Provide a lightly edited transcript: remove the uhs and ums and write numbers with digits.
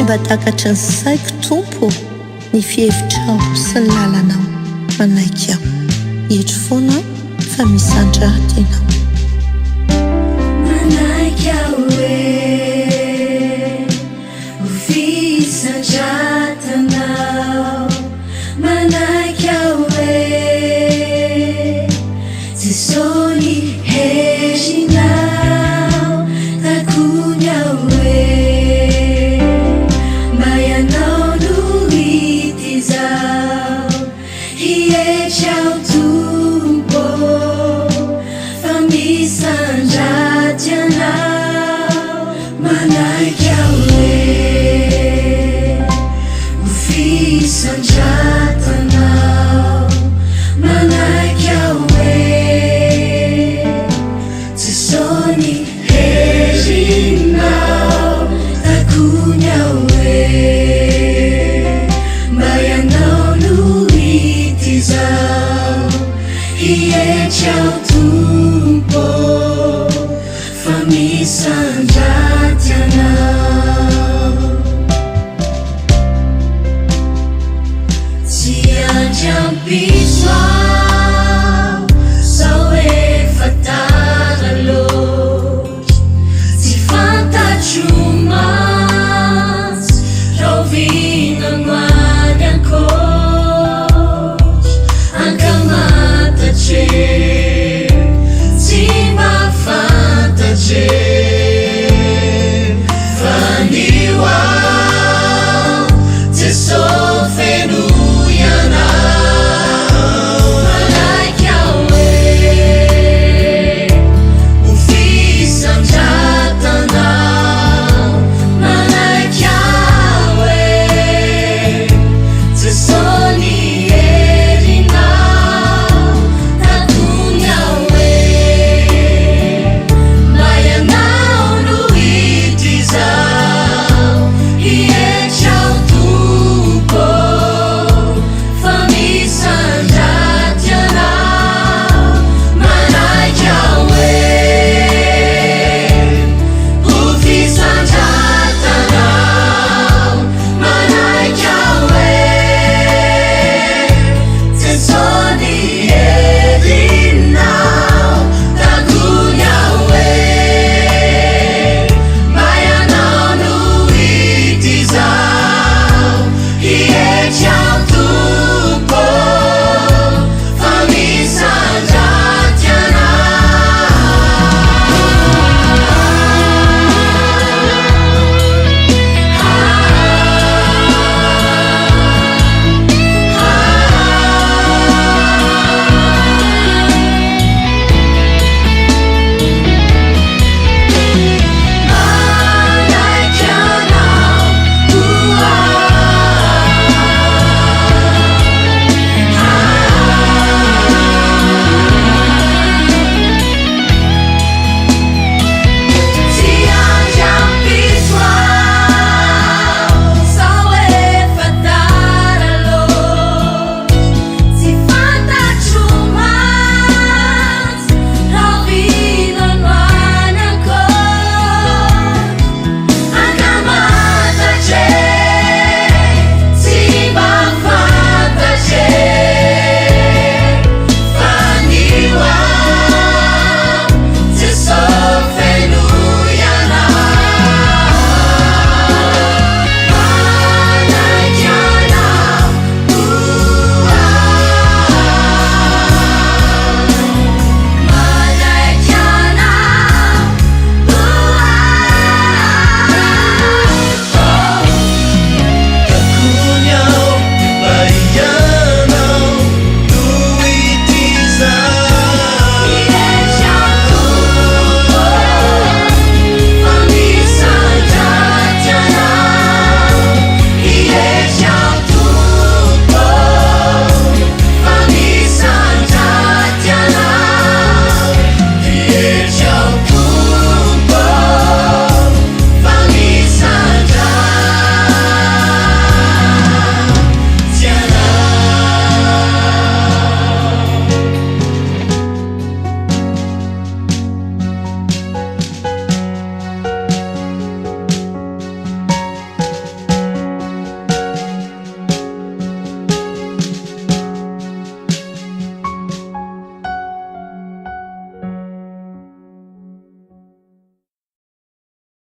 mba takatry ny saiko tompo ny fihevitrao sy ny lalanao manaiky aho etro foana fa misandra tenao manaiky aho ho fisandраtanao manaiky aho Zisoni hejinao takony aho mayanao no hity zao hietry aho tompo fa misandraty anao manaiky aho ho fisandratanao manaiky aho Zisoni hejinao takony aho mayanao no hity zao hietry aho tompo fa misandraty anao tsy andry ampiso aho sao efa tara loatra tsy fantatro mansy raha vinanoany ankoatra ankamatatre tsy mba fantatry